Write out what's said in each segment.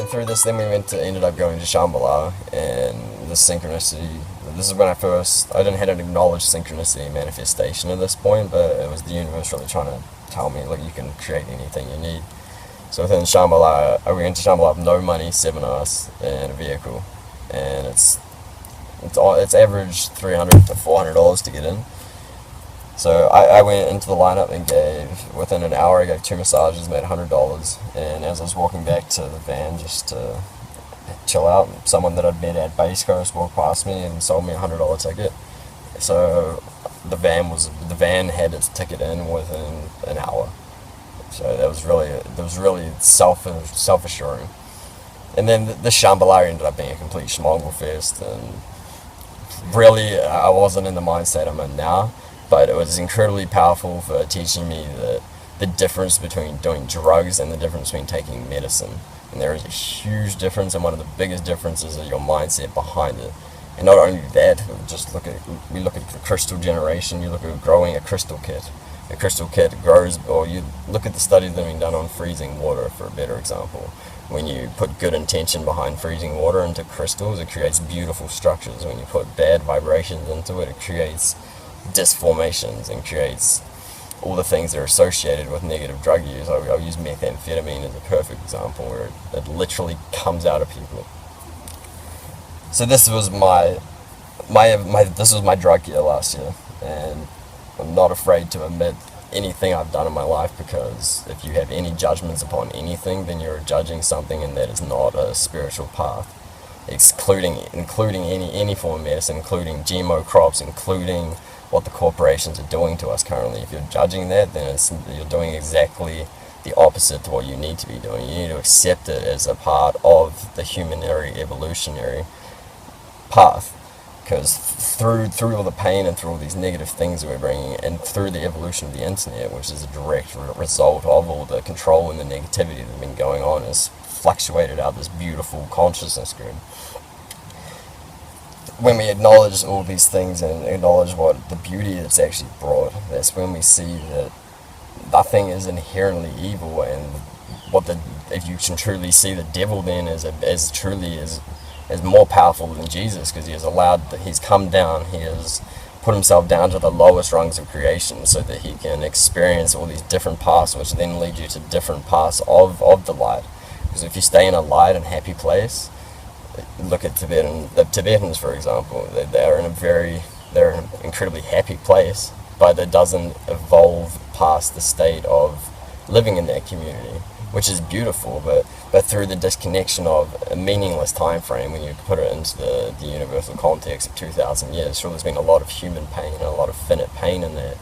went through this, then we ended up going to Shambhala, and the synchronicity, this is when I hadn't acknowledged synchronicity manifestation at this point, but it was the universe really trying to tell me, like, you can create anything you need. So within Shambhala, I went to Shambhala with no money, 7 hours, and a vehicle, and it's average $300 to $400 to get in. So I went into the lineup and within an hour I gave 2 massages, made $100, and as I was walking back to the van just to chill out, someone that I'd met at Base Coast walked past me and sold me a $100 ticket. So the van had its ticket in within an hour. So that was really self-assuring. And then the Shambhala ended up being a complete schmongel fest, and really I wasn't in the mindset I'm in now. But it was incredibly powerful for teaching me the difference between doing drugs and the difference between taking medicine. And there is a huge difference, and one of the biggest differences is your mindset behind it. And not only that, we look at the crystal generation, you look at growing a crystal kit. A crystal kit grows, or you look at the studies that have been done on freezing water, for a better example. When you put good intention behind freezing water into crystals, it creates beautiful structures. When you put bad vibrations into it, it creates disformations and creates all the things that are associated with negative drug use. I'll use methamphetamine as a perfect example, where it literally comes out of people. So this was my drug year last year, and I'm not afraid to admit anything I've done in my life, because if you have any judgments upon anything, then you're judging something, and that is not a spiritual path. Including any form of medicine, including GMO crops, including what the corporations are doing to us currently. If you're judging that, then you're doing exactly the opposite to what you need to be doing. You need to accept it as a part of the evolutionary path, because through all the pain and through all these negative things that we're bringing, and through the evolution of the internet, which is a direct result of all the control and the negativity that's been going on, has fluctuated out this beautiful consciousness grid. When we acknowledge all these things and acknowledge what the beauty that's actually brought, that's when we see that nothing is inherently evil, and if you can truly see the devil then as truly as more powerful than Jesus, because he's come down, he has put himself down to the lowest rungs of creation so that he can experience all these different paths, which then lead you to different paths of the light. Because if you stay in a light and happy place, look at the Tibetans, for example, they're in an incredibly happy place, but it doesn't evolve past the state of living in that community, which is beautiful, but through the disconnection of a meaningless time frame, when you put it into the universal context of 2,000 years, sure, there's been a lot of human pain and a lot of finite pain in there,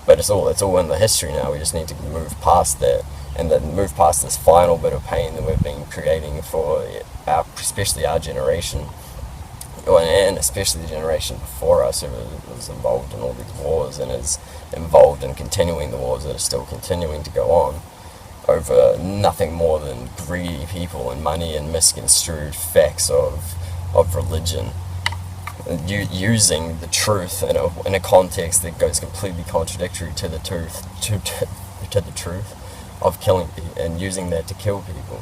but it's all in the history now. We just need to move past that, and then move past this final bit of pain that we've been creating for especially our generation, and especially the generation before us, who was involved in all these wars and is involved in continuing the wars that are still continuing to go on over nothing more than greedy people and money and misconstrued facts of religion, using the truth in a context that goes completely contradictory to the truth to the truth of killing people, and using that to kill people.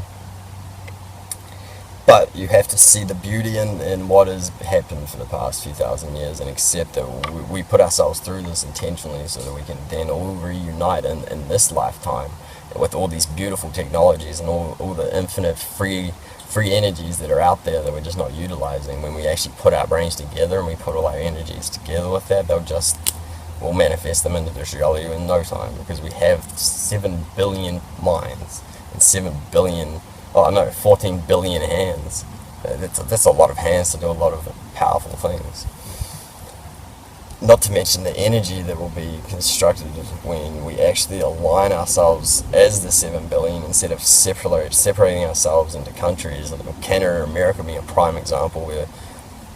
But you have to see the beauty in what has happened for the past few thousand years, and accept that we put ourselves through this intentionally so that we can then all reunite in this lifetime with all these beautiful technologies and all the infinite free energies that are out there that we're just not utilizing. When we actually put our brains together and we put all our energies together with that, we'll manifest them into this reality in no time, because we have 7 billion minds and 14 billion hands. That's a lot of hands to do a lot of powerful things. Not to mention the energy that will be constructed when we actually align ourselves as the 7 billion, instead of separating ourselves into countries. Canada or America being a prime example, where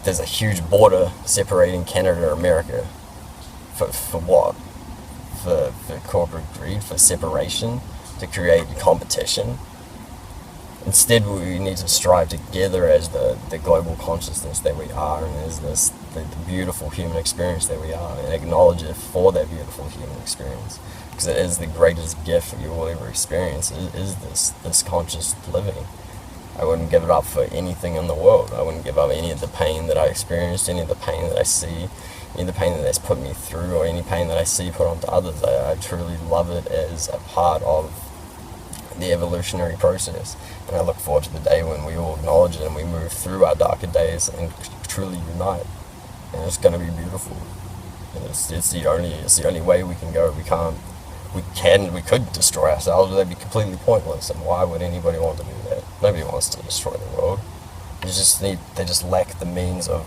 there's a huge border separating Canada or America. For what? For corporate greed, for separation, to create competition. Instead, we need to strive together as the global consciousness that we are, and as the beautiful human experience that we are, and acknowledge it for that beautiful human experience, because it is the greatest gift you will ever experience, is this conscious living. I wouldn't give it up for anything in the world. I wouldn't give up any of the pain that I experienced, any of the pain that I see, any of the pain that that's put me through, or any pain that I see put onto others. I truly love it as a part of the evolutionary process, and I look forward to the day when we all acknowledge it and we move through our darker days and truly unite. And it's going to be beautiful. And it's the only way we can go. We could destroy ourselves, but that'd be completely pointless. And why would anybody want to do that? Nobody wants to destroy the world. They just lack the means of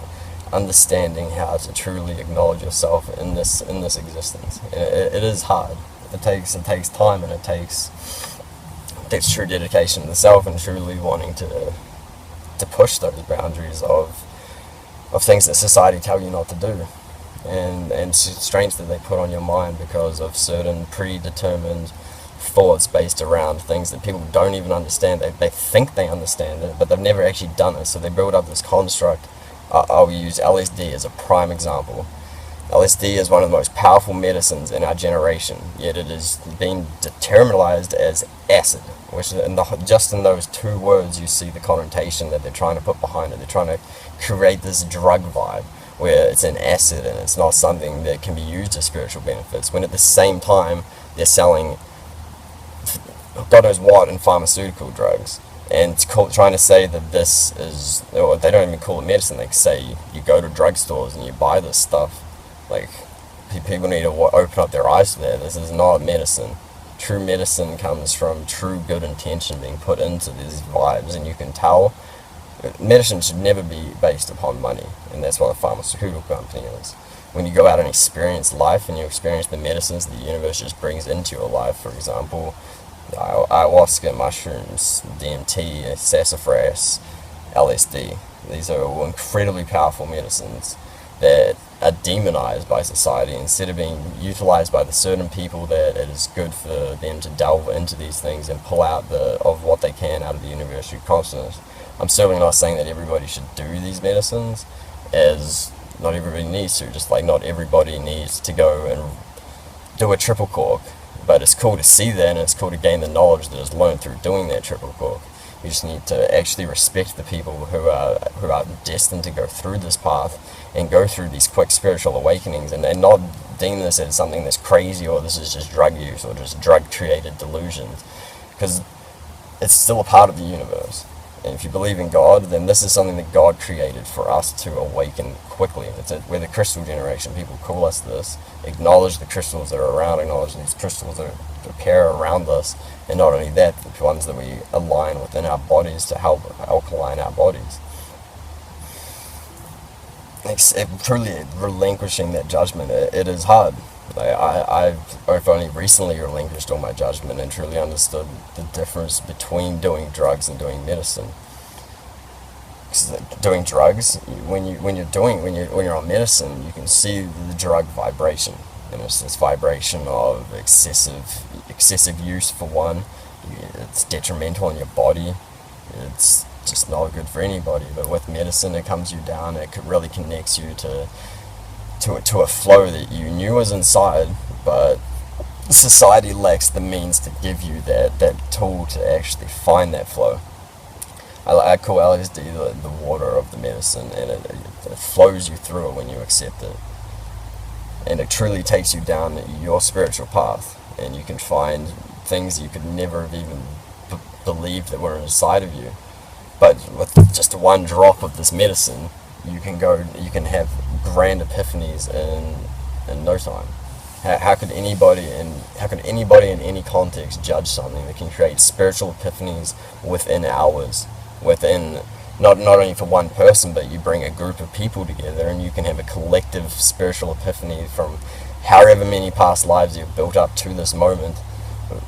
understanding how to truly acknowledge yourself in this existence. And it is hard. It takes time, and it takes true dedication to the self, and truly wanting to push those boundaries of things that society tell you not to do, and constraints that they put on your mind because of certain predetermined thoughts based around things that people don't even understand. They think they understand it, but they've never actually done it, so they build up this construct. I'll use LSD as a prime example. LSD is one of the most powerful medicines in our generation, yet it is being determinalized as acid, which just in those two words you see the connotation that they're trying to put behind it. They're trying to create this drug vibe where it's an acid and it's not something that can be used as spiritual benefits, when at the same time they're selling God knows what in pharmaceutical drugs, and trying to say that this is, or they don't even call it medicine. They say you go to drugstores and you buy this stuff. Like, people need to open up their eyes to that. This is not medicine. True medicine comes from true good intention being put into these vibes, and you can tell medicine should never be based upon money, and that's what a pharmaceutical company is. When you go out and experience life, and you experience the medicines the universe just brings into your life, for example, ayahuasca, mushrooms, DMT, sassafras, LSD. These are all incredibly powerful medicines that are demonized by society instead of being utilized by the certain people that it is good for them to delve into these things and pull out of what they can out of the universal consciousness. I'm certainly not saying that everybody should do these medicines, as not everybody needs to, just like not everybody needs to go and do a triple cork. But it's cool to see that, and it's cool to gain the knowledge that is learned through doing that triple cork. You just need to actually respect the people who are destined to go through this path and go through these quick spiritual awakenings, and not deem this as something that's crazy, or this is just drug use or just drug-created delusions, because it's still a part of the universe. And if you believe in God, then this is something that God created for us to awaken quickly. We're the crystal generation. People call us this. Acknowledge the crystals that are around, acknowledge these crystals that appear around us, and not only that, the ones that we align within our bodies to help alkaline our bodies. Truly relinquishing that judgment, it is hard. I've only recently relinquished all my judgment and truly understood the difference between doing drugs and doing medicine. Doing drugs, when you're on medicine, you can see the drug vibration, and it's this vibration of excessive use for one. It's detrimental on your body. It's just not good for anybody. But with medicine, it calms you down. It really connects you to a flow that you knew was inside, but society lacks the means to give you that tool to actually find that flow. I call LSD the water of the medicine, and it flows you through it when you accept it. And it truly takes you down your spiritual path, and you can find things you could never have even believed that were inside of you. But with just one drop of this medicine, you can have grand epiphanies in no time. How could anybody in any context judge something that can create spiritual epiphanies within hours? Within not only for one person, but you bring a group of people together and you can have a collective spiritual epiphany from however many past lives you've built up to this moment.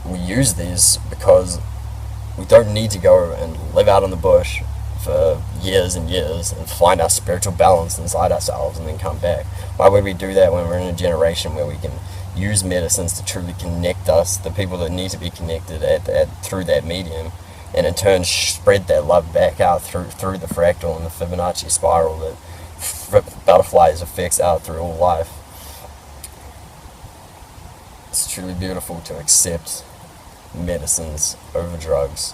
We use these because we don't need to go and live out in the bush for years and years and find our spiritual balance inside ourselves and then come back. Why would we do that when we're in a generation where we can use medicines to truly connect us, the people that need to be connected through that medium, and in turn spread that love back out through the fractal and the Fibonacci spiral that butterflies affects out through all life. It's truly beautiful to accept medicines over drugs,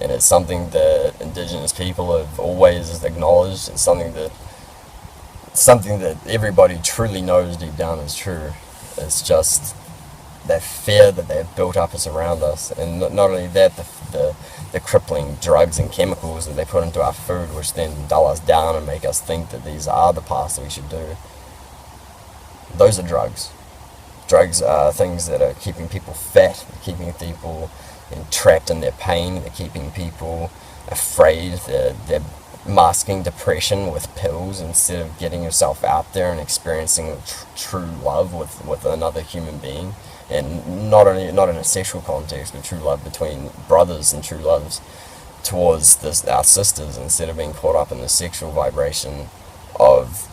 and it's something that Indigenous people have always acknowledged. It's something that everybody truly knows deep down is true. It's just that fear that they've built up is around us, and not only that, the crippling drugs and chemicals that they put into our food, which then dull us down and make us think that these are the paths that we should do. Those are drugs. Drugs are things that are keeping people fat, keeping people entrapped in their pain, they're keeping people afraid, they're masking depression with pills instead of getting yourself out there and experiencing true love with another human being. And not in a sexual context, but true love between brothers and true loves towards our sisters, instead of being caught up in the sexual vibration of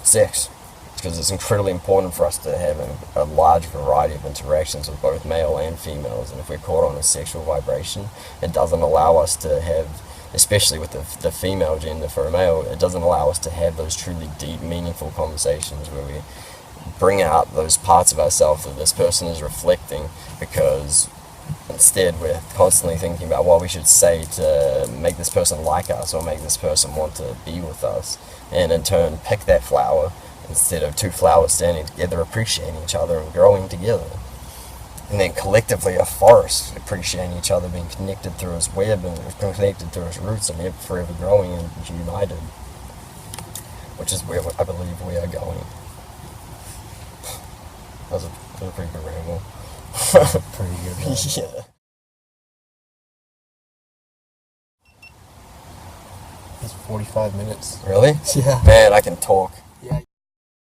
sex. Because it's incredibly important for us to have a large variety of interactions with both male and females, and if we're caught on a sexual vibration, it doesn't allow us to have, especially with the female gender for a male, it doesn't allow us to have those truly deep, meaningful conversations where we bring out those parts of ourselves that this person is reflecting, because instead we're constantly thinking about what we should say to make this person like us or make this person want to be with us, and in turn pick that flower instead of two flowers standing together appreciating each other and growing together. And then collectively a forest appreciating each other, being connected through its web and connected through its roots and forever growing and united, which is where I believe we are going. That was a pretty good ramble. Pretty good ramble. Yeah. It's 45 minutes. Really? Yeah. Man, I can talk.